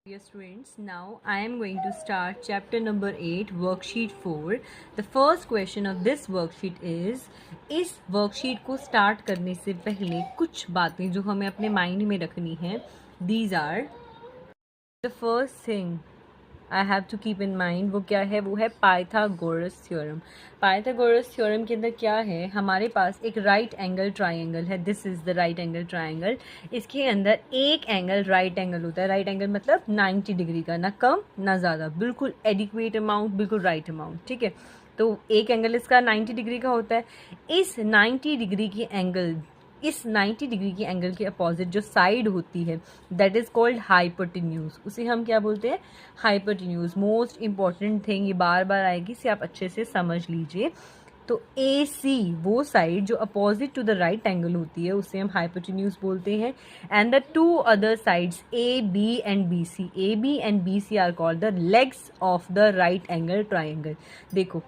Dear students, now I am going to start chapter number 8, worksheet 4. The first question of this worksheet is, इस worksheet को start करने से पहले कुछ बातें जो हमें अपने mind में रखनी है. These are the first thing I have to keep in mind. वो क्या है? वो है पाइथागोरस थ्योरम. पाइथागोरस थ्योरम के अंदर क्या है? हमारे पास एक राइट एंगल ट्राइंगल है. This is the right angle triangle. इसके अंदर एक एंगल राइट एंगल होता है. राइट एंगल मतलब 90 डिग्री का, ना कम ना ज़्यादा, बिल्कुल एडिक्वेट अमाउंट, बिल्कुल राइट अमाउंट. ठीक है, तो एक एंगल इसका 90 डिग्री का होता है. इस 90 डिग्री की एंगल, इस 90 डिग्री की एंगल के अपोजिट जो साइड होती है दैट इज कॉल्ड हाइपोटेन्यूज. उसे हम क्या बोलते हैं? हाइपोटेन्यूज. मोस्ट इंपॉर्टेंट थिंग, ये बार बार आएगी, इसे आप अच्छे से समझ लीजिए. तो ए सी, वो साइड जो opposite to the right angle होती है, उसे हम हाइपोटेन्यूज बोलते हैं. And the two other sides A B and B C, A B and B C are called the legs of the right angle triangle. देखो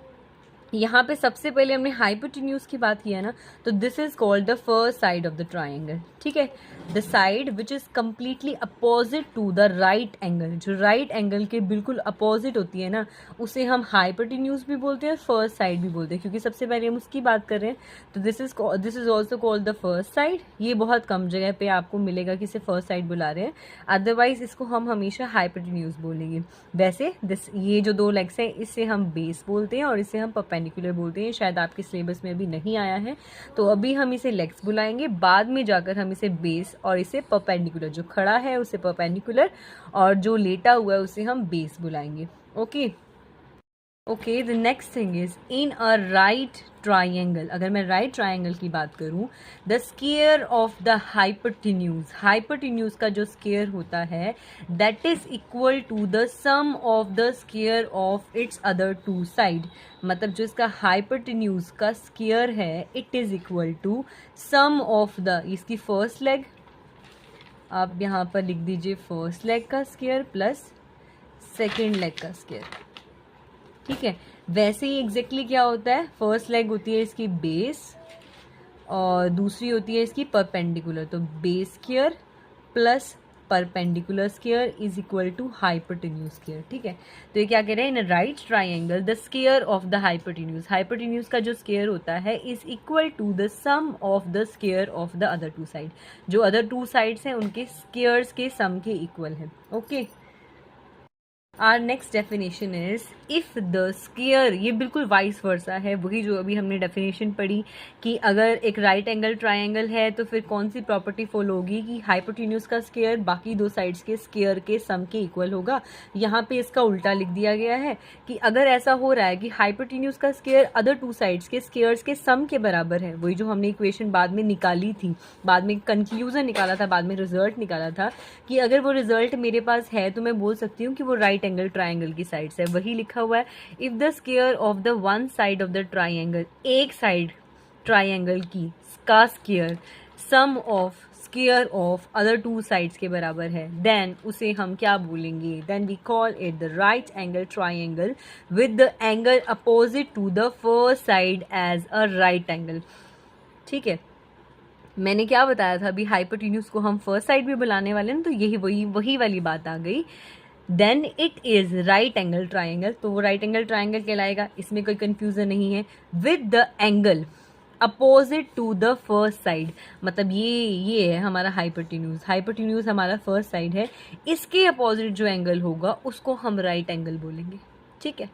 यहाँ पे सबसे पहले हमने हाइपोटेन्यूज की बात की है ना, तो this is called the first side of the triangle. ठीक है, the side which is completely opposite to the right angle, जो राइट एंगल के बिल्कुल अपोजिट होती है ना, उसे हम हाइपोटेन्यूज भी बोलते हैं, फर्स्ट साइड भी बोलते हैं, क्योंकि सबसे पहले हम उसकी बात कर रहे हैं. तो this is also called the first side. ये बहुत कम जगह पे आपको मिलेगा कि इसे फर्स्ट साइड बुला रहे हैं, अदरवाइज इसको हम हमेशा हाइपोटेन्यूज बोलेंगे. वैसे ये जो दो लेग्स हैं, इसे हम बेस बोलते हैं और इसे हम परपेंडिकुलर बोलते हैं. शायद आपके सिलेबस में अभी नहीं आया है, तो अभी हम इसे लेग्स बुलाएंगे, बाद में जाकर हम इसे बेस और इसे परपेंडिकुलर, जो खड़ा है उसे परपेंडिकुलर और जो लेटा हुआ है उसे हम बेस बुलाएंगे. Okay okay, the next thing is in a right triangle. अगर मैं राइट ट्राइंगल की बात करूं, the square of the hypotenuse, hypotenuse का जो स्क्वायर होता है that is equal to the sum of the square of its other two side. मतलब जो इसका हाइपोटेन्यूज का स्क्वायर है, it is equal to sum of the, इसकी फर्स्ट लेग, आप यहाँ पर लिख दीजिए फर्स्ट लेग का स्क्वायर प्लस सेकेंड लेग का स्क्वायर. ठीक है, वैसे ही एग्जैक्टली क्या होता है? फर्स्ट लेग होती है इसकी बेस और दूसरी होती है इसकी परपेंडिकुलर. तो base square plus perpendicular square is equal to hypotenuse square. ठीक है, तो ये क्या कह रहे हैं? In right triangle the square of the hypotenuse, hypotenuse का जो स्क्वायर होता है is equal to the sum of the square of the other two side. जो अदर टू साइड्स हैं उनके स्क्वायर्स के सम के इक्वल है. Okay, our next definition is if the square, ये बिल्कुल वाइस वर्सा है, वही जो अभी हमने डेफिनेशन पढ़ी कि अगर एक राइट एंगल ट्राइंगल है तो फिर कौन सी प्रॉपर्टी फॉलो होगी कि हाइपोटेन्यूज का स्क्वायर बाकी दो साइड्स के स्क्वायर के सम के इक्वल होगा. यहाँ पे इसका उल्टा लिख दिया गया है कि अगर ऐसा हो रहा है कि हाइपोटेन्यूज का स्क्वायर अदर टू साइड्स के स्क्वायर्स के सम के बराबर है, वही जो हमने इक्वेशन बाद में निकाली थी, बाद में कंक्लूजन निकाला था, बाद में रिजल्ट निकाला था, कि अगर वो रिजल्ट मेरे पास है तो मैं बोल सकती हूँ कि वो राइट एंगल ट्राइंगल की साइड है. वही लिखा हुआ है, if the square of the one side of the triangle, एक साइड ट्राइंगल की का square sum of square of other two sides के बराबर है, देन उसे हम क्या बोलेंगे? Then we call it the right angle triangle with the angle opposite to the first side as a right angle. ठीक है, मैंने क्या बताया था अभी? हाइपोटेन्यूज को हम फर्स्ट साइड भी बुलाने वाले हैं, तो यही वही वाली बात आ गई. Then it is right angle triangle, तो वो राइट एंगल ट्राइंगल कहलाएगा, इसमें कोई कंफ्यूजन नहीं है. With the angle opposite to the first side, मतलब ये है हमारा हाइपोटेन्यूज. हाइपोटेन्यूज हमारा फर्स्ट साइड है, इसके अपोजिट जो एंगल होगा उसको हम राइट एंगल बोलेंगे. ठीक है,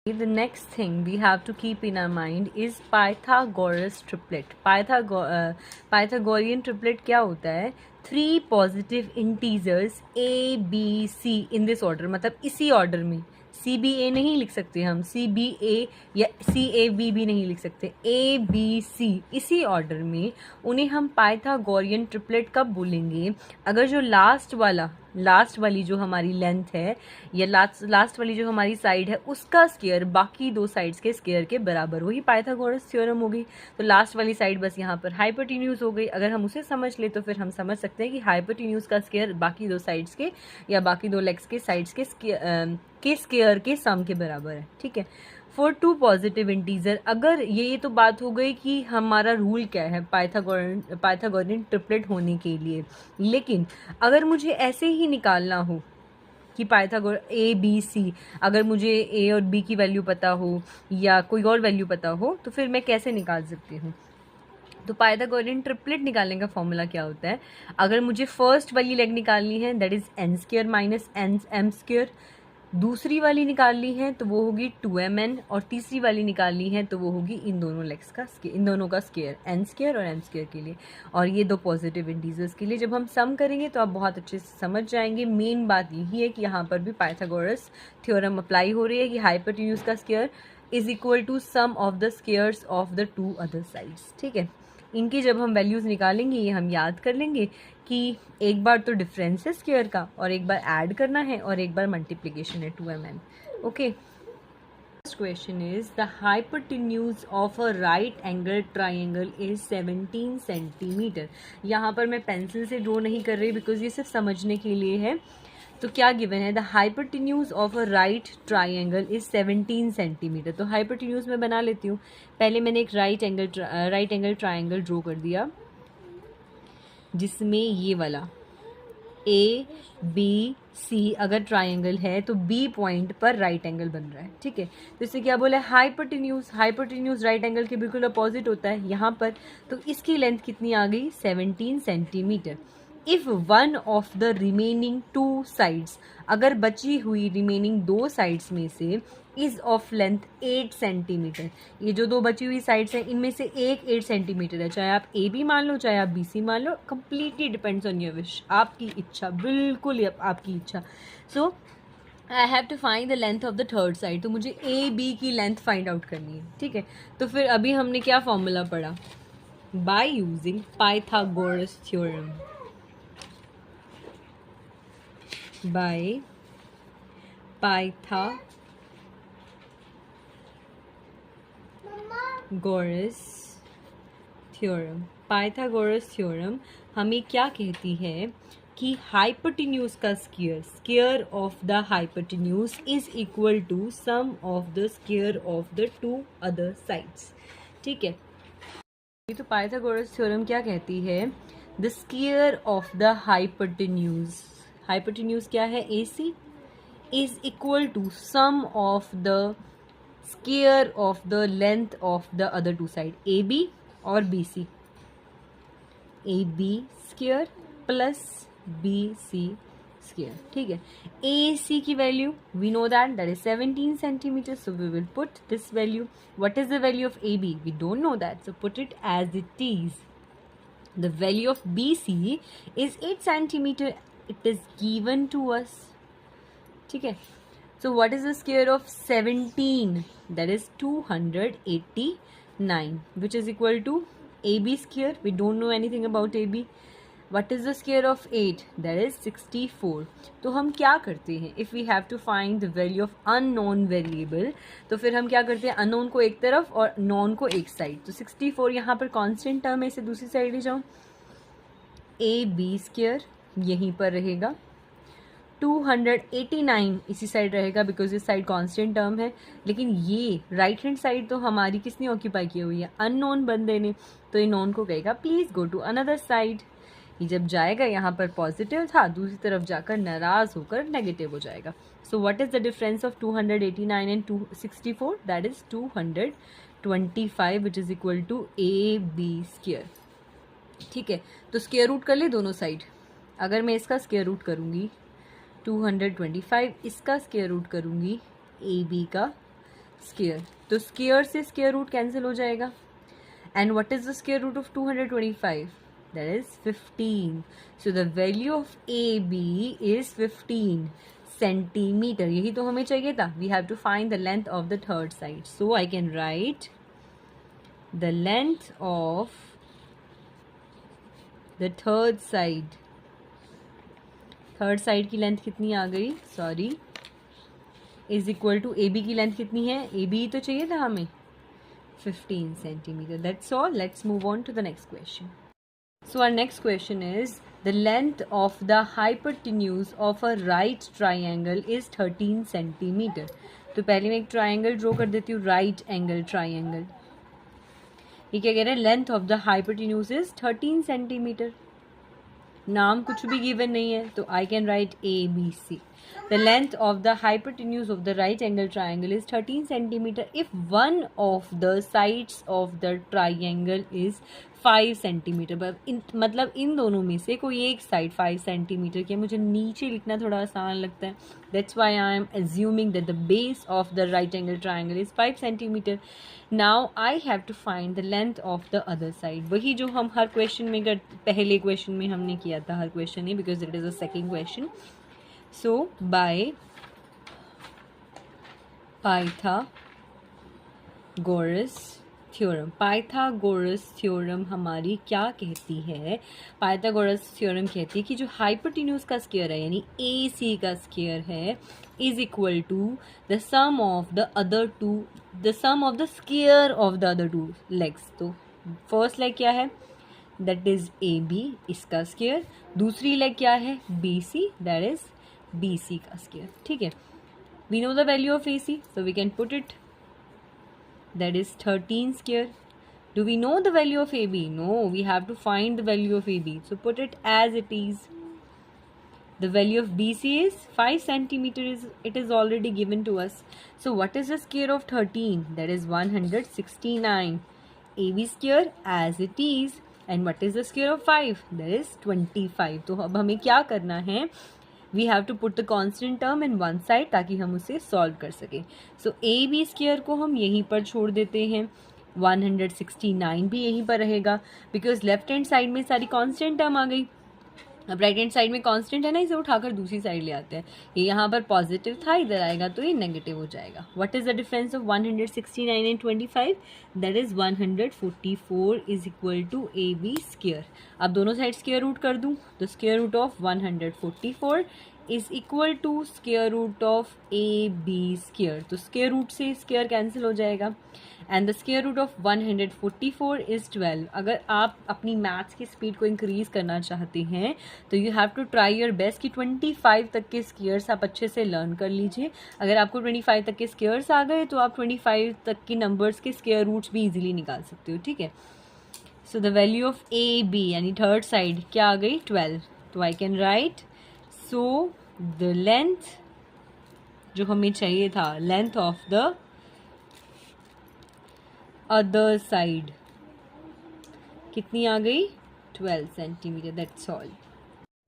the next thing we have to keep in our mind is Pythagoras triplet. Pythagorean triplet क्या होता है? 3 positive integers a b c in this order, मतलब इसी ऑर्डर में. सी बी ए नहीं लिख सकते हम, सी बी ए या सी ए बी भी नहीं लिख सकते, ए बी सी इसी ऑर्डर में. उन्हें हम पाइथागोरियन ट्रिपलेट कब बोलेंगे? अगर जो लास्ट वाली जो हमारी लेंथ है या लास्ट वाली जो हमारी साइड है उसका स्क्वायर बाकी दो साइड्स के स्क्वायर के बराबर, वही पाइथागोरस थ्योरम हो गई. तो लास्ट वाली साइड बस यहाँ पर हाइपोटेन्यूज हो गई. अगर हम उसे समझ ले तो फिर हम समझ सकते हैं कि हाइपोटेन्यूज का स्क्वायर बाकी दो साइड्स के या बाकी दो लेग्स के साइड्स के स्क्वायर के सम के बराबर है. ठीक है, फॉर टू पॉजिटिव इंटीजर, अगर ये तो बात हो गई कि हमारा रूल क्या है पाइथागोरियन ट्रिपलेट होने के लिए, लेकिन अगर मुझे ऐसे ही निकालना हो कि पाइथागोर ए बी सी, अगर मुझे ए और बी की वैल्यू पता हो या कोई और वैल्यू पता हो तो फिर मैं कैसे निकाल सकती हूँ? तो पाइथागोरियन ट्रिपलेट निकालने का फॉर्मूला क्या होता है? अगर मुझे फर्स्ट वाली लेग निकालनी है that is N square minus N M square, दूसरी वाली निकालनी है तो वो होगी 2mn, और तीसरी वाली निकालनी है तो वो होगी इन दोनों लेग्स का इन दोनों का स्क्वायर, एन स्क्वायर और एम स्क्वायर के लिए, और ये दो पॉजिटिव इंटीजर्स के लिए। जब हम सम करेंगे तो आप बहुत अच्छे से समझ जाएंगे। मेन बात यही है कि यहाँ पर भी पाइथागोरस थ्योरम अप्लाई हो रही है कि हाइपोटेन्यूज का square is equal to sum of the squares of the two other sides. ठीक है, इनकी जब हम वैल्यूज़ निकालेंगे ये हम याद कर लेंगे कि एक बार तो डिफरेंस है स्क्वायर का, और एक बार ऐड करना है, और एक बार मल्टीप्लिकेशन है 2mn। Okay, first question is the hypotenuse of a right angle triangle is 17 centimetre. यहाँ पर मैं पेंसिल से ड्रॉ नहीं कर रही बिकॉज ये सिर्फ समझने के लिए है। तो क्या गिवन है? The hypotenuse of a right triangle is 17 centimetre. तो हाइपोटेन्यूज मैं बना लेती हूँ। पहले मैंने एक राइट एंगल ट्राइंगल ड्रॉ कर दिया जिसमें ये वाला ए बी सी अगर ट्राइंगल है तो बी पॉइंट पर राइट एंगल बन रहा है। ठीक है, तो इससे क्या बोला है? हाइपोटेन्यूज राइट एंगल के बिल्कुल अपोजिट होता है यहाँ पर। तो इसकी लेंथ कितनी आ गई? 17 centimetre. If one of the remaining two sides, अगर बची हुई रिमेनिंग दो साइड्स में से इज ऑफ लेंथ 8 सेंटीमीटर, ये जो दो बची हुई साइड्स हैं इनमें से एक 8 सेंटीमीटर है, चाहे आप ए बी मान लो चाहे आप बी सी मान लो, completely depends on your wish, आपकी इच्छा, बिल्कुल आपकी इच्छा। So I have to find the length of the third side. तो मुझे ए बी की लेंथ फाइंड आउट करनी है। ठीक है, तो फिर अभी हमने क्या फॉर्मूला पढ़ा? By using Pythagoras theorem, by Pythagoras theorem हमें क्या कहती है कि हाइपोटेन्यूज का square of the hypotenuse is equal to sum of the square of the two other sides. ठीक है, तो पाइथागोरस थ्योरम क्या कहती है? The square of the hypotenuse क्या है? AC is equal to sum of the square of the length of the other two side, AB और BC। AB square plus BC square. ठीक है, AC की value we know that is 17 centimetre, so we will put this value. What is the value of AB? We don't know that, so put it as it is. The value of BC is 8 centimeter. It is given to us. ठीक है, so what is the square of 17? That is 289, which is equal to AB square. We don't know anything about AB. What is the square of 8? That is 64. तो हम क्या करते हैं? If we have to find the value of unknown variable, तो फिर हम क्या करते हैं? unknown को एक तरफ और known को एक साइड। तो 64 यहाँ पर constant टर्म है, इसे दूसरी साइड ले जाऊँ। AB स्क्वायर यहीं पर रहेगा, 289 इसी साइड रहेगा बिकॉज इस साइड कांस्टेंट टर्म है। लेकिन ये राइट हैंड साइड तो हमारी किसने ऑक्यूपाई की हुई है? अननोन बंदे ने। तो ये नोन को कहेगा please go to another side. ये जब जाएगा यहाँ पर पॉजिटिव था, दूसरी तरफ जाकर नाराज होकर नेगेटिव हो जाएगा। So what is the difference of 289 and 264? That is 225 which is equal to AB square. ठीक है, तो स्क्वायर रूट कर ले दोनों साइड। अगर मैं इसका स्क्वायर रूट करूँगी 225, इसका स्क्वायर रूट करूँगी AB का स्क्वायर, तो स्क्वायर से स्क्वायर रूट कैंसिल हो जाएगा। And what is the square root of 225? That is 15. So the value of AB is 15 centimeter. यही तो हमें चाहिए था. We have to find the length of the third side. So I can write the length of the third side. Third side की length कितनी आ गई? Sorry. Is equal to AB की length कितनी है? AB तो चाहिए था हमें 15 centimeter. That's all. Let's move on to the next question. So our next question is the length of the hypotenuse of a right triangle is 13 centimeter. तो पहले मैं एक ट्राइंगल ड्रॉ कर देती हूँ, राइट एंगल ट्राइंगल। ये क्या कह रहा है, length of the hypotenuse is 13 centimetre. नाम कुछ भी गिवन नहीं है, तो I can right ABC. The length of the hypotenuse of the right angle triangle is 13 centimeter if one of the sides of the triangle is 5 centimetre. मतलब इन दोनों में से कोई एक साइड 5 सेंटीमीटर की है। मुझे नीचे लिखना थोड़ा आसान लगता है, that's why I am assuming that the base of the right angle triangle is 5 centimetre. Now I have to find the length of the other side. वही जो हम हर क्वेश्चन में पहले क्वेश्चन में हमने किया था, हर क्वेश्चन ही, because it is a second question. So by Pythagoras theorem, Pythagoras theorem हमारी क्या कहती है, पाइथागोरस थ्योरम कहती है कि जो हाइपोटेन्यूज का स्क्वायर है यानी AC का स्क्वायर है is equal to the sum of the other two, the sum of the square of the other two legs. तो फर्स्ट लेग क्या है, दैट इज AB, इसका स्क्वायर। दूसरी लेग क्या है, BC, दैट इज BC का square. ठीक है, we know the value of AC, so we can put it, that is 13 square. Do we know the value of AB? No, we have to find the value of AB, so put it as it is. The value of BC is 5 centimeter, it is already given to us. So what is the square of 13? That is 169. AB square as it is. And what is the square of 5? That is 25. तो अब हमें क्या करना है, we have to put the constant term in one side ताकि हम उसे solve कर सकें। So AB square को हम यहीं पर छोड़ देते हैं, 169 भी यहीं पर रहेगा, बिकॉज लेफ्ट हैंड साइड में सारी constant term आ गई। अब राइट हैंड साइड में कांस्टेंट है ना, इसे उठाकर दूसरी साइड ले आते हैं। ये यहाँ पर पॉजिटिव था, इधर आएगा तो ये नेगेटिव हो जाएगा। What is the difference of 169 and 25? That is 144 is equal to AB square. अब दोनों साइड स्क्वायर रूट कर दूँ तो square root of 144 is equal to square root of AB square. तो स्क्वायर रूट से स्क्वायर कैंसिल हो जाएगा and the square root of 144 is 12। अगर आप अपनी मैथ्स की स्पीड को इंक्रीज करना चाहते हैं तो you have to try your best कि 25 तक के स्क्वायर्स आप अच्छे से लर्न कर लीजिए। अगर आपको 25 तक के स्क्वायर्स आ गए तो आप 25 तक के नंबर्स के स्क्वायर रूट्स भी इजीली निकाल सकते हो। ठीक है, so the value of AB यानी थर्ड साइड क्या आ गई, 12। तो I can write, so the length जो हमें चाहिए था, length of the other side कितनी आ गई, 12 centimetre, that's all.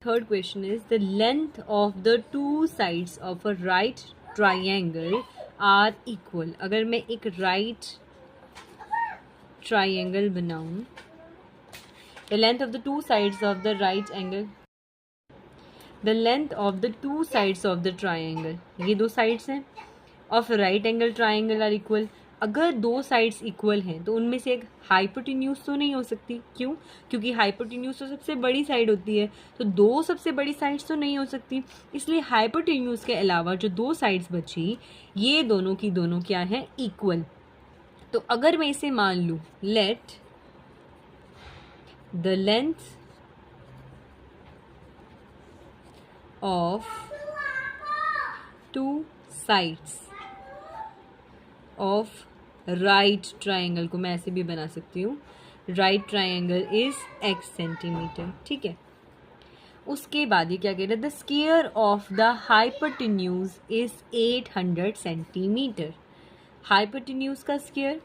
Third question is the length of the two sides of a right triangle are equal. अगर मैं एक राइट ट्राइंगल बनाऊं, the length of the two sides of the right angle, the length of the two sides of the triangle, ये दो sides हैं of right angle triangle are equal. अगर दो sides equal हैं तो उनमें से एक हाइपोटेन्यूज तो नहीं हो सकती, क्यों, क्योंकि हाइपोटेन्यूज तो सबसे बड़ी साइड होती है, तो दो सबसे बड़ी साइड्स तो नहीं हो सकती, इसलिए हाइपोटेन्यूज के अलावा जो दो साइड्स बची ये दोनों की दोनों क्या है, इक्वल। तो अगर मैं इसे मान लूँ, let the length of two sides of right triangle को मैं ऐसे भी बना सकती हूँ, right triangle is x centimetre. ठीक है, उसके बाद ये क्या कह रहे हैं, the square of the hypotenuse is 800 centimetre. Hypotenuse का square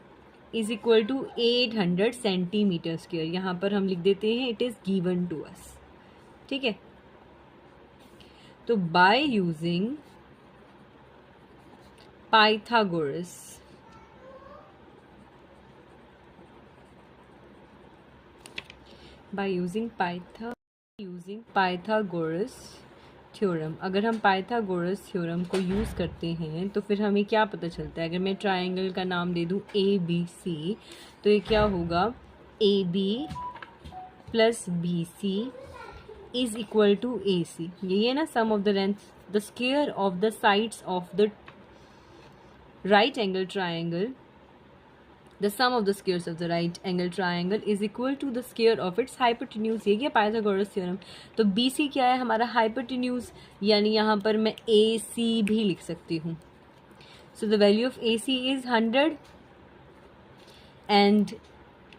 is equal to 800 centimetre square. यहाँ पर हम लिख देते हैं it is given to us. ठीक है, तो by using Pythagoras, by using Pythagoras theorem, अगर हम पाइथागोरस थ्योरम को यूज़ करते हैं तो फिर हमें क्या पता चलता है। अगर मैं ट्राइंगल का नाम दे दूँ ABC तो ये क्या होगा, AB plus BC is equal to AC। यही है ना sum of the length, the square of the sides of the right angle triangle, the sum of the squares of the right angle triangle is equal to the square of its hypotenuse। ये क्या Pythagoras theorem. तो BC क्या है, हमारा hypotenuse, यानी यहाँ पर मैं AC भी लिख सकती हूँ। So the value of AC is 100 and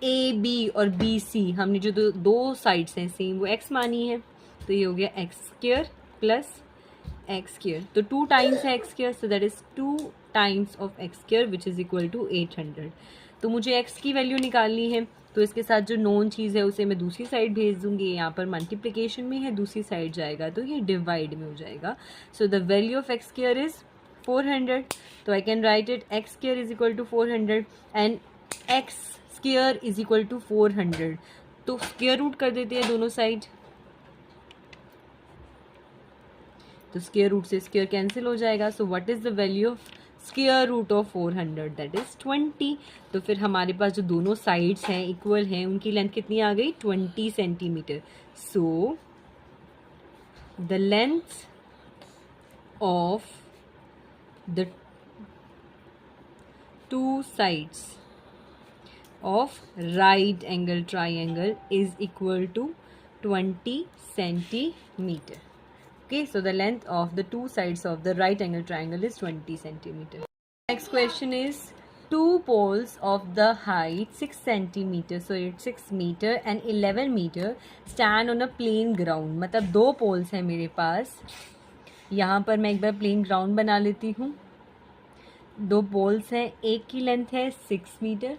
AB और BC हमने जो दो साइड्स हैं सेम वो x मानी है, तो ये हो गया x square plus x square, तो 2 टाइम्स है x square, so that is 2 times of x square which is equal to 800। तो मुझे x की वैल्यू निकालनी है, तो इसके साथ जो नोन चीज़ है उसे मैं दूसरी साइड भेज दूंगी। यहाँ पर मल्टीप्लिकेशन में है, दूसरी साइड जाएगा तो ये डिवाइड में हो जाएगा। So the value of x square is 400, तो I can write it x square is equal to 400 and x square is equal to 400। तो स्क्वायर रूट कर देते हैं दोनों साइड, तो स्क्वायर रूट से स्क्वायर कैंसिल हो जाएगा। So what is the value of square root of 400, that is 20। तो फिर हमारे पास जो दोनों साइड्स हैं इक्वल हैं, उनकी लेंथ कितनी आ गई 20 centimetre. So the length of the two sides of right angle triangle is equal to 20 centimeter. Okay, so the length of the two sides of the right angle triangle is 20 centimeter. Next question is two poles of the height 6 centimeter, so it's 6 meter and 11 meter stand on a plain ground. मतलब दो poles हैं मेरे पास, यहाँ पर मैं एक बार plain ground बना लेती हूँ। दो poles हैं, एक की length है 6 metre.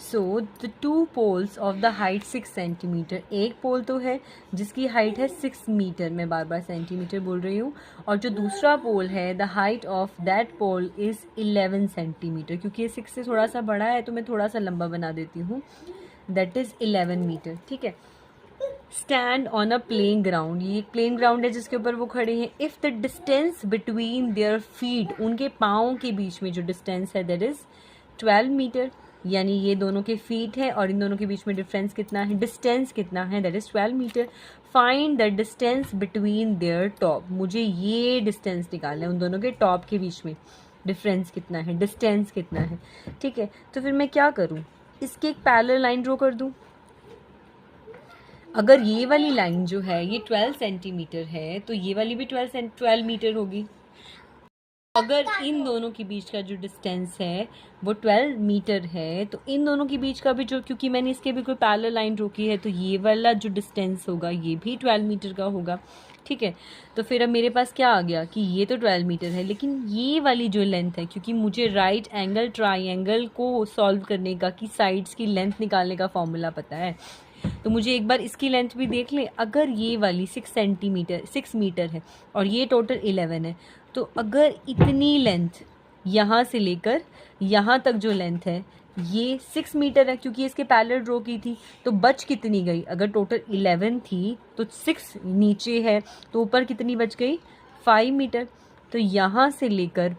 So the two poles of the height 6 centimetre, एक पोल तो है जिसकी हाइट है 6 मीटर, मैं बार बार सेंटीमीटर बोल रही हूँ, और जो दूसरा पोल है the height of that pole is 11 centimetre. क्योंकि ये 6 से थोड़ा सा बड़ा है तो मैं थोड़ा सा लंबा बना देती हूँ, दैट इज़ 11 मीटर। ठीक है, stand on a plane ground, ये एक प्लेन ग्राउंड है जिसके ऊपर वो खड़े हैं। If the distance between their feet, उनके पाँव के बीच में जो डिस्टेंस है दैट इज़ 12 मीटर, यानी ये दोनों के फीट है और इन दोनों के बीच में डिफरेंस कितना है, डिस्टेंस कितना है, that is 12 metre. Find the distance between their top, मुझे ये डिस्टेंस निकालना है, उन दोनों के टॉप के बीच में डिफरेंस कितना है, डिस्टेंस कितना है। ठीक है, तो फिर मैं क्या करूँ, इसके एक पैरेलल लाइन ड्रॉ कर दूँ। अगर ये वाली लाइन जो है ये 12 सेंटीमीटर है तो ये वाली भी 12 मीटर होगी। अगर इन दोनों के बीच का जो डिस्टेंस है वो 12 मीटर है तो इन दोनों के बीच का भी जो, क्योंकि मैंने इसके भी कोई पैरेलल लाइन रोकी है, तो ये वाला जो डिस्टेंस होगा ये भी 12 मीटर का होगा। ठीक है, तो फिर अब मेरे पास क्या आ गया कि ये तो 12 मीटर है, लेकिन ये वाली जो लेंथ है, क्योंकि मुझे राइट एंगल ट्राइंगल को सॉल्व करने का, कि साइड्स की लेंथ निकालने का फॉर्मूला पता है, तो मुझे एक बार इसकी लेंथ भी देख लें। अगर ये वाली 6 मीटर है और ये टोटल 11 है, तो अगर इतनी लेंथ यहाँ से लेकर यहाँ तक जो लेंथ है ये 6 मीटर है, क्योंकि इसके पैरेलल ड्रॉ की थी, तो बच कितनी गई, अगर टोटल 11 थी तो 6 नीचे है तो ऊपर कितनी बच गई 5 मीटर। तो यहाँ से लेकर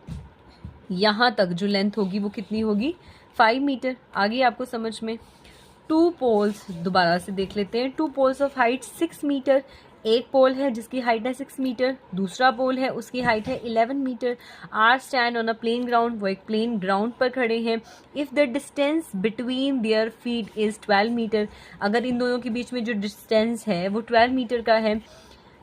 यहाँ तक जो लेंथ होगी वो कितनी होगी 5 मीटर। आगे आपको समझ में। टू पोल्स दोबारा से देख लेते हैं। Two poles of height 6 metre, एक पोल है जिसकी हाइट है 6 मीटर, दूसरा पोल है उसकी हाइट है 11 metre. Are stand on a plane ground, वो एक प्लेन ग्राउंड पर खड़े हैं। If the distance between their feet is 12 metre, अगर इन दोनों के बीच में जो डिस्टेंस है वो 12 मीटर का है,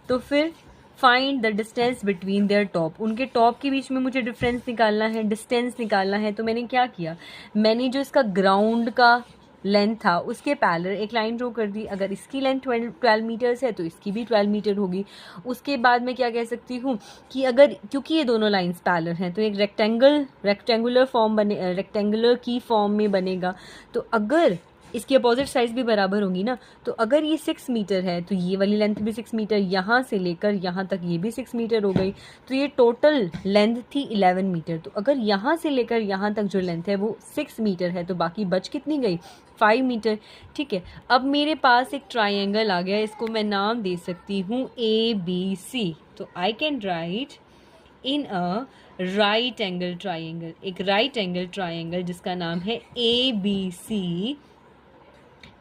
तो फिर find the distance between their top, उनके टॉप के बीच में मुझे डिफरेंस निकालना है, डिस्टेंस निकालना है। तो मैंने क्या किया, मैंने जो इसका ग्राउंड का लेंथ था उसके पैरेलल एक लाइन ड्रॉ कर दी। अगर इसकी लेंथ 12 मीटर्स है तो इसकी भी 12 मीटर होगी। उसके बाद मैं क्या कह सकती हूँ कि अगर, क्योंकि ये दोनों लाइंस पैरेलल हैं, तो एक रेक्टेंगुलर की फॉर्म में बनेगा। तो अगर इसकी अपोजिट साइड्स भी बराबर होंगी ना, तो अगर ये 6 मीटर है तो ये वाली लेंथ भी 6 मीटर, यहाँ से लेकर यहाँ तक ये भी 6 मीटर हो गई, तो ये टोटल लेंथ थी 11 मीटर। तो अगर यहाँ से लेकर यहाँ तक जो लेंथ है वो 6 मीटर है, तो बाकी बच कितनी गई 5 मीटर। ठीक है, अब मेरे पास एक ट्राइंगल आ गया, इसको मैं नाम दे सकती हूँ ABC। तो I can write in a right angle triangle, एक राइट एंगल ट्राइंगल जिसका नाम है ABC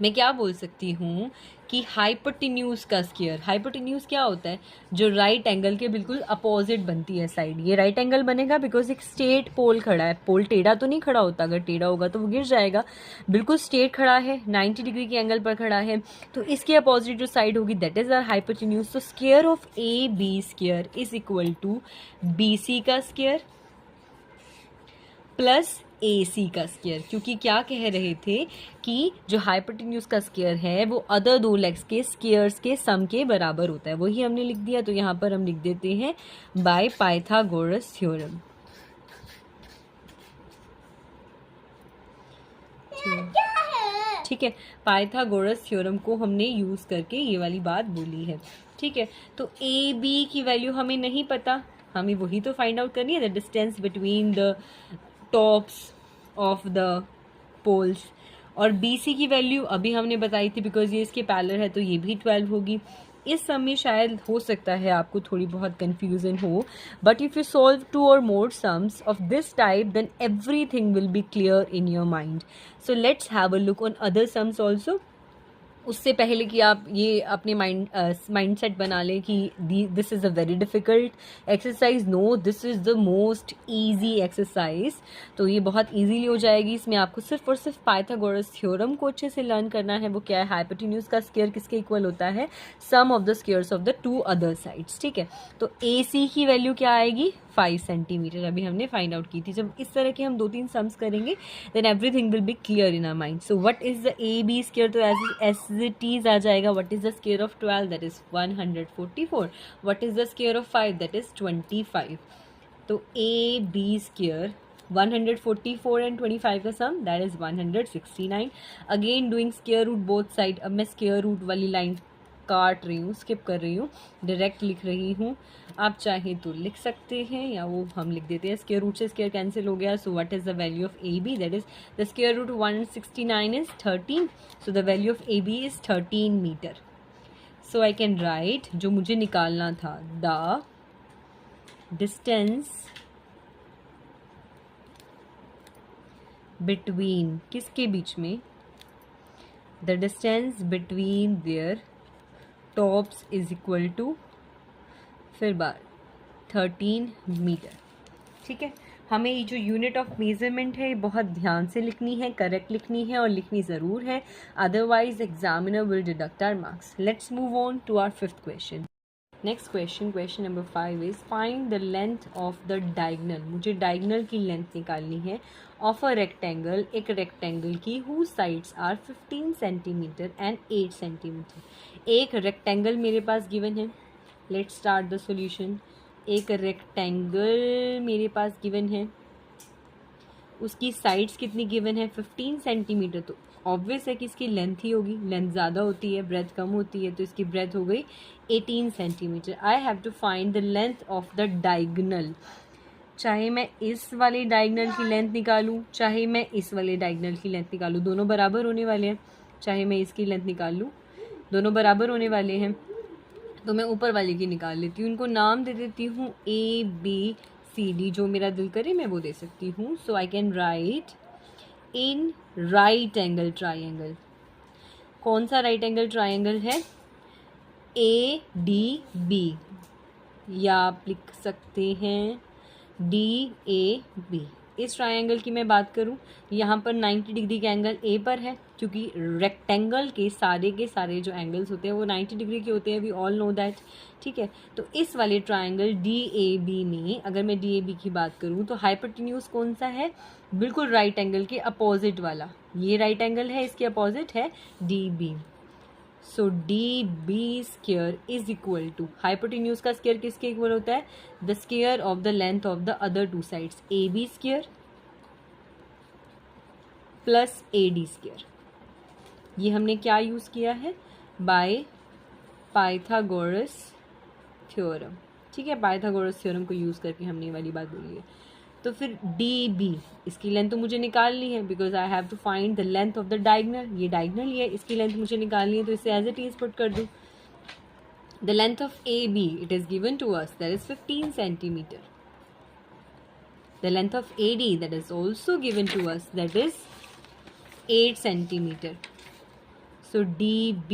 मैं क्या बोल सकती हूँ कि हाइपोटेन्यूज का स्क्वायर, हाइपोटेन्यूज क्या होता है, जो राइट एंगल के बिल्कुल अपोजिट बनती है साइड। ये राइट एंगल बनेगा बिकॉज एक स्ट्रेट पोल खड़ा है, पोल टेढ़ा तो नहीं खड़ा होता, अगर टेढ़ा होगा तो वो गिर जाएगा। बिल्कुल स्ट्रेट खड़ा है, 90 डिग्री के एंगल पर खड़ा है, तो इसके अपोजिट जो साइड होगी दैट इज आवर हाइपोटेन्यूज। तो square of A B square is equal to B C का स्क्वायर प्लस ए सी का स्क्वायर, क्योंकि क्या कह रहे थे कि जो हाइपोटेन्यूज का स्क्वायर है वो अदर दो लेग्स के स्क्वायर्स के सम के बराबर होता है, वही हमने लिख दिया। तो यहाँ पर हम लिख देते हैं बाय पाइथागोरस थ्योरम। ठीक है, पाइथागोरस थ्योरम को हमने यूज करके ये वाली बात बोली है। ठीक है, तो ए बी की वैल्यू हमें नहीं पता, हमें वही तो फाइंड आउट करनी है, the distance between the tops of the poles. और बी सी की वैल्यू अभी हमने बताई थी, बिकॉज ये इसके पैरेलल है तो ये भी 12 होगी। इस सम में शायद हो सकता है आपको थोड़ी बहुत कंफ्यूजन हो, but if you solve 2 or more sums of this type then everything will be clear in your mind. So let's have a look on other sums also. उससे पहले कि आप ये अपने माइंड सेट बना लें कि this is a very difficult exercise, no this is the most easy exercise. तो ये बहुत ईजीली हो जाएगी। इसमें आपको सिर्फ और सिर्फ पाइथागोरस थ्योरम को अच्छे से लर्न करना है। वो क्या है, हाइपोटेन्यूज का स्क्वायर किसके इक्वल होता है, sum of the squares of the 2 other sides. ठीक है, तो ए सी की वैल्यू क्या आएगी, 5 सेंटीमीटर, अभी हमने फाइंड आउट की थी। जब इस तरह के हम 2-3 सम्स करेंगे then everything will be clear in our mind. So what is the A B square, तो एज इट इज आ जाएगा। What is the square of 12, that is 144। What is the square of 5, that is 25। तो A B square 144 and 25 का sum that is 169। Again doing square root both side. अब मैं square root वाली line काट रही हूँ, स्किप कर रही हूँ, डायरेक्ट लिख रही हूँ। आप चाहे तो लिख सकते हैं या वो हम लिख देते हैं, स्क्वायर रूट से स्क्वायर कैंसिल हो गया। So what is the value of A B, that is the square root 169 is 13। So the value of A B is 13 metre. So I can write, जो मुझे निकालना था, द डिस्टेंस बिटवीन, किसके बीच में, the distance between their tops is equal to, फिर बार 13 metre. ठीक है, हमें ये जो यूनिट ऑफ मेजरमेंट है बहुत ध्यान से लिखनी है, करेक्ट लिखनी है और लिखनी ज़रूर है, otherwise examiner will deduct our marks. Let's move on to our 5th question. Next question, question number 5 is find the length of the diagonal. मुझे डायगनल की लेंथ निकालनी है ऑफ अ रेक्टेंगल, एक रेक्टेंगल की whose sides are 15 centimetre and 8 centimetre. एक rectangle मेरे पास given है, लेट्स स्टार्ट द सॉल्यूशन। एक रेक्टेंगल मेरे पास गिवन है, उसकी साइड्स कितनी गिवन है, 15 सेंटीमीटर। तो ऑब्वियस है कि इसकी लेंथ ही होगी, लेंथ ज़्यादा होती है, ब्रेथ कम होती है, तो इसकी ब्रेथ हो गई 18 centimetre. I have to find the length of the diagonal. चाहे मैं इस वाले डायगनल की लेंथ निकालूं, चाहे मैं इस वाले डायगनल की लेंथ निकालूं, दोनों बराबर होने वाले हैं। चाहे मैं इसकी लेंथ निकाल लूं, दोनों बराबर होने वाले हैं। तो मैं ऊपर वाले की निकाल लेती हूँ, उनको नाम दे देती हूँ ए बी सी डी, जो मेरा दिल करे मैं वो दे सकती हूँ। So I can write in right angle triangle. कौन सा राइट एंगल ट्राइंगल है, ए डी बी, या आप लिख सकते हैं डी ए बी। इस ट्राइंगल की मैं बात करूं, यहाँ पर 90 डिग्री का एंगल ए पर है, क्योंकि रेक्टेंगल के सारे जो एंगल्स होते हैं वो 90 डिग्री के होते हैं, वी ऑल नो दैट। ठीक है, तो इस वाले ट्राइंगल डी ए बी में अगर मैं डी ए बी की बात करूं तो हाइपोटेन्यूज कौन सा है, बिल्कुल राइट एंगल के अपोजिट वाला। ये राइट एंगल है, इसके अपोजिट है D B. So D B square is equal to, hypotenuse का स्क्वायर किसके इक्वल होता है, the square of the length of the other 2 sides, A B square plus A D square. ये हमने क्या यूज़ किया है, बाय पाइथागोरस थ्योरम। ठीक है, पाइथागोरस थ्योरम को यूज़ करके हमने ये वाली बात बोली है। तो फिर डी बी, इसकी लेंथ तो मुझे निकालनी है, because I have to find the length of the diagonal. ये डायगनल ही है, इसकी लेंथ मुझे निकालनी है, तो इसे एज इट इज पुट कर दूँ। The length of A B it is given to us, that is 15 centimetre. The length of A D that is also given to us, that is 8 centimetre. So db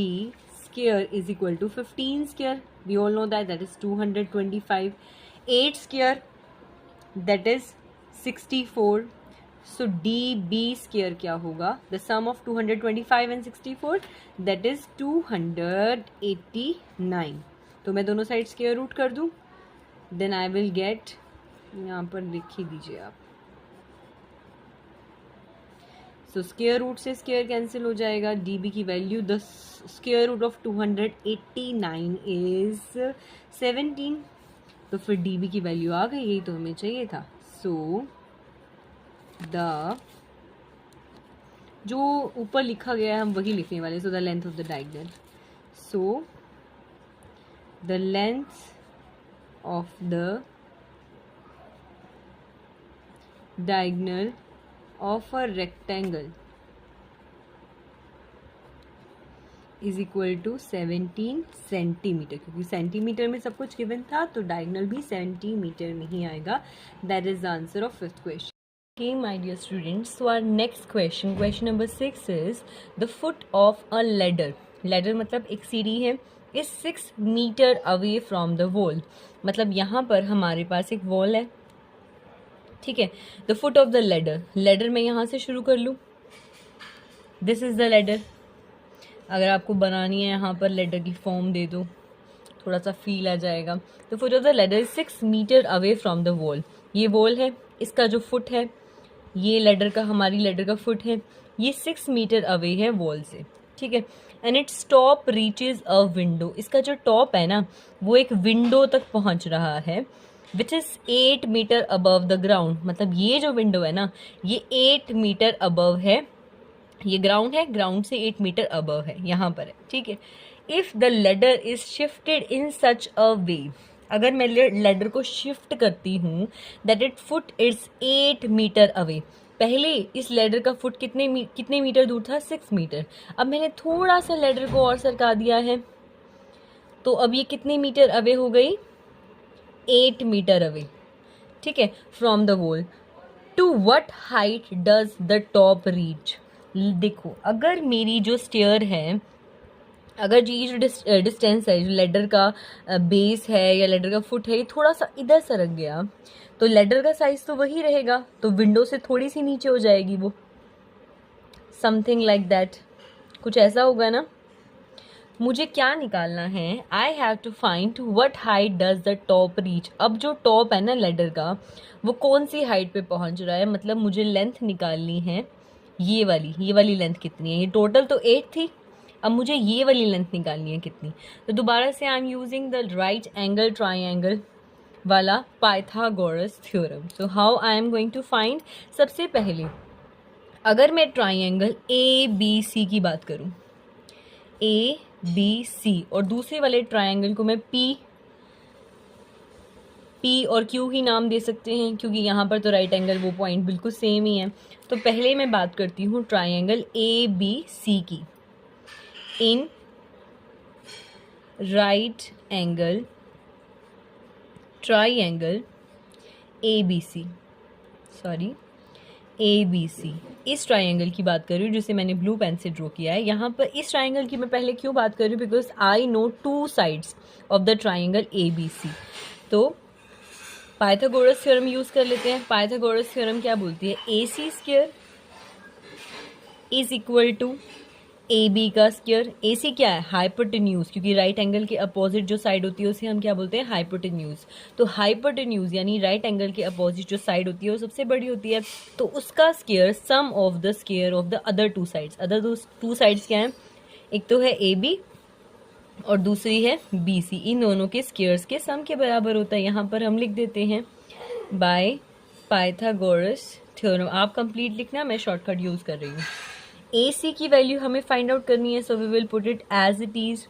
square is equal to 15 square. We all know that is 225. 8 square, that is 64. So db square क्या होगा? The sum of 225 and 64, that is 289. तो मैं दोनों side square root कर दूं, then I will get, यहाँ पर लिख ही दीजिए आप। सो स्क्वायर रूट से स्क्वायर कैंसिल हो जाएगा। db की value, the square root of 289 is 17। तो फिर db की वैल्यू आ गई, यही तो हमें चाहिए था। सो द जो ऊपर लिखा गया है हम वही लिखने वाले। सो the length of the diagonal, so the length of the diagonal of a rectangle is equal to 17 centimetre, क्योंकि सेंटीमीटर में सब कुछ गिवन था तो डायगोनल भी सेंटीमीटर में ही आएगा। That is the answer of fifth question. Okay, my dear students, so our next question, question number 6 is the foot of a ladder. Ladder मतलब एक सीढ़ी है, is 6 metre away from the wall. मतलब यहाँ पर हमारे पास एक वॉल है, ठीक है। The foot of the ladder, ladder मैं यहाँ से शुरू कर लूँ, दिस इज द लेडर। अगर आपको बनानी है यहाँ पर लेडर की फॉर्म दे दो, थोड़ा सा फील आ जाएगा। The foot of the ladder is 6 metre away from the wall. ये वॉल है, इसका जो फुट है, ये लेडर का, हमारी लेडर का फुट है, ये 6 मीटर अवे है वॉल से, ठीक है। And its top reaches a window, इसका जो टॉप है ना वो एक विंडो तक पहुँच रहा है, which is 8 metre above the ground. मतलब ये जो विंडो है ना ये 8 मीटर अबव है, ये ग्राउंड है, ग्राउंड से 8 मीटर अबव है, यहाँ पर है, ठीक है। If the ladder is shifted in such a way, अगर मैं लेडर को शिफ्ट करती हूँ, that it foot it's 8 metre away. पहले इस लेडर का फुट कितने मीटर दूर था? 6 मीटर। अब मैंने थोड़ा सा लेडर को और सरका दिया है, तो अब ये कितने मीटर अवे हो गई? 8 मीटर अवे, ठीक है, from the wall. To what height does the top reach? देखो, अगर मेरी जो स्टेयर है, अगर ये जो डिस्टेंस है, जो लेडर का बेस है या लेडर का फुट है, ये थोड़ा सा इधर सरक गया, तो लेडर का साइज तो वही रहेगा, तो विंडो से थोड़ी सी नीचे हो जाएगी वो, समथिंग लाइक दैट, कुछ ऐसा होगा ना। मुझे क्या निकालना है? I have to find what height does the top reach. अब जो टॉप है ना लेडर का, वो कौन सी हाइट पे पहुंच रहा है, मतलब मुझे लेंथ निकालनी है, ये वाली लेंथ कितनी है? ये टोटल तो 8 थी, अब मुझे ये वाली लेंथ निकालनी है कितनी। तो दोबारा से I am using the right angle triangle वाला Pythagoras theorem. So how I am going to find? सबसे पहले अगर मैं ट्राइंगल ABC की बात करूँ, ABC, और दूसरे वाले ट्रायंगल को मैं P और Q ही नाम दे सकते हैं, क्योंकि यहाँ पर तो राइट एंगल वो पॉइंट बिल्कुल सेम ही है। तो पहले मैं बात करती हूँ ट्रायंगल ABC की। इन राइट एंगल ट्रायंगल ABC, इस ट्रायंगल की बात कर रही हूँ जिसे मैंने ब्लू पेन से ड्रॉ किया है। यहाँ पर इस ट्रायंगल की मैं पहले क्यों बात कर रही हूँ? Because I know 2 sides of the triangle ABC। तो पाइथागोरस थ्योरम यूज़ कर लेते हैं। पाइथागोरस थ्योरम क्या बोलती है? AC square is equal to AB का स्क्वायर। AC क्या है? हाइपोटेन्यूज, क्योंकि राइट एंगल के अपोजिट जो साइड होती है उसे हम क्या बोलते हैं? हाइपोटेन्यूज। तो हाइपोटेन्यूज यानी राइट एंगल के अपोजिट जो साइड होती है वो सबसे बड़ी होती है, तो उसका square sum of the square of the other 2 sides. Other 2 sides क्या हैं? एक तो है AB और दूसरी है BC। इन दोनों के स्क्वायर्स के सम के बराबर होता है। यहाँ पर हम लिख देते हैं बाय पाइथागोरस थ्योरम। आप कंप्लीट लिखना, मैं शॉर्टकट यूज़ कर रही हूँ। AC की वैल्यू हमें फाइंड आउट करनी है, so we will put it as it is.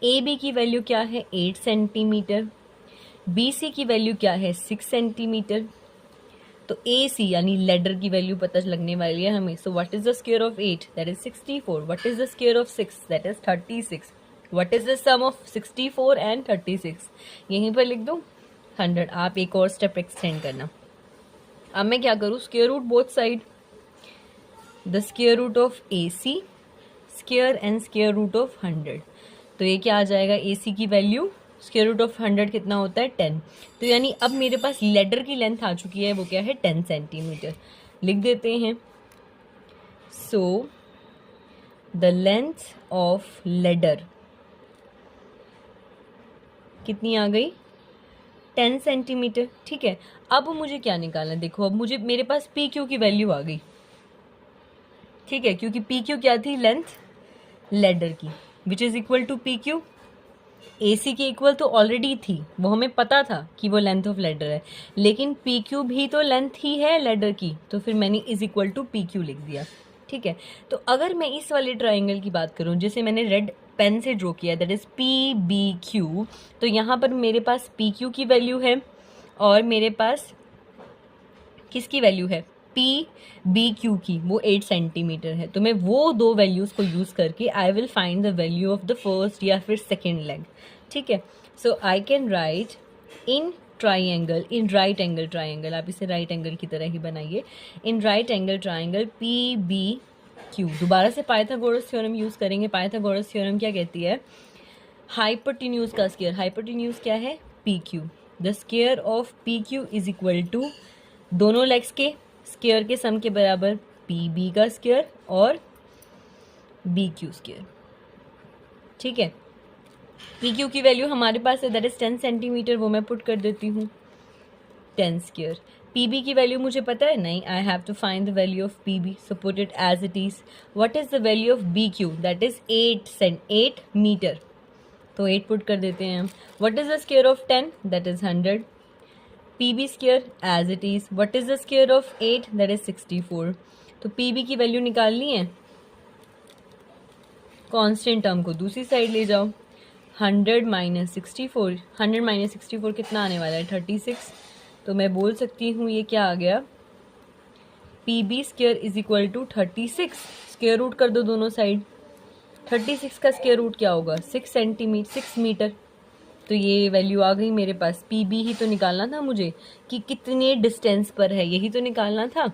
AB की वैल्यू क्या है? 8 सेंटीमीटर। BC की वैल्यू क्या है? 6 सेंटीमीटर। तो AC यानी लेडर की वैल्यू पता लगने वाली है हमें। So what is the square of 8? That is 64। What is the square of 6? That is 36। What is the sum of 64 and 36? यहीं पर लिख दूँ 100। आप एक और स्टेप एक्सटेंड करना। अब मैं क्या करूँ? Square root both side. The square root of AC square and square root of 100। तो ये क्या आ जाएगा, ए सी की वैल्यू स्क्वायर रूट ऑफ 100 कितना होता है 10। तो यानी अब मेरे पास लेडर की लेंथ आ चुकी है, वो क्या है 10 सेंटीमीटर। लिख देते हैं। सो द लेंथ ऑफ लेडर कितनी आ गई 10 सेंटीमीटर। ठीक है, अब मुझे क्या निकालना है, देखो अब मुझे मेरे पास पी क्यू की वैल्यू आ गई। ठीक है, क्योंकि पी क्यू क्या थी, लेंथ लेडर की, which is equal to P Q. A C के इक्वल तो ऑलरेडी थी, वो हमें पता था कि वो लेंथ ऑफ लेडर है, लेकिन पी क्यू भी तो लेंथ ही है लेडर की, तो फिर मैंने is equal to P Q लिख दिया। ठीक है, तो अगर मैं इस वाले ट्राइंगल की बात करूं जिसे मैंने रेड पेन से ड्रॉ किया, that is P B Q, तो यहाँ पर मेरे पास पी क्यू की वैल्यू है और मेरे पास किसकी वैल्यू है, पी बी क्यू की, वो 8 सेंटीमीटर है। तो मैं वो दो वैल्यूज़ को यूज़ करके I will find the value of the first या फिर सेकेंड लेग। ठीक है, so I can write in triangle, in right angle triangle, आप इसे राइट एंगल की तरह ही बनाइए, in right angle triangle P B Q. दोबारा से पाइथागोरस थ्योरम यूज़ करेंगे। पाइथागोरस थ्योरम क्या कहती है, हाइपोटेन्यूज का स्क्वायर, हाइपोटेन्यूज क्या है P Q, the square of P Q is equal to दोनों लेग्स के स्क्वायर के सम के बराबर पी बी का स्क्वायर और बी क्यू स्क्वायर। ठीक है, पी क्यू की वैल्यू हमारे पास है दैट इज 10 सेंटीमीटर, वो मैं पुट कर देती हूँ 10 स्क्वायर। पी बी की वैल्यू मुझे पता है नहीं, I have to find the value of P B, so put it as it is. What is the value of B Q, that is 8 metre, तो 8 पुट कर देते हैं हम। What is the square of 10, that is 100। P B square as it is, what is the square of 8, that is 64। तो P B की value निकालनी है, constant term को दूसरी साइड ले जाओ, 100 माइनस 64, 100 माइनस 64 कितना आने वाला है 36। तो मैं बोल सकती हूँ ये क्या आ गया, P B square is equal to 36। Square root कर दो दोनों साइड, 36 का स्क्वायर रूट क्या होगा 6 मीटर। तो ये वैल्यू आ गई मेरे पास। पी बी ही तो निकालना था मुझे कि कितने डिस्टेंस पर है, यही तो निकालना था।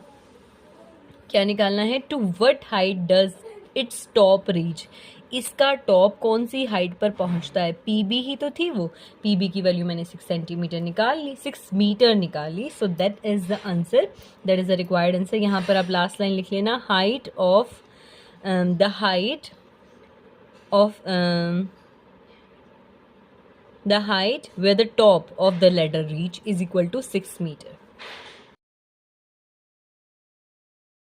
क्या निकालना है, to what height does its top reach, इसका टॉप कौन सी हाइट पर पहुंचता है। पी बी ही तो थी वो, पी बी की वैल्यू मैंने 6 सेंटीमीटर निकाल ली, 6 मीटर निकाल ली। So that is the answer, that is the required answer. यहाँ पर आप लास्ट लाइन लिख लेना, height of the height of the height where the top of the ladder reach is equal to 6 meter.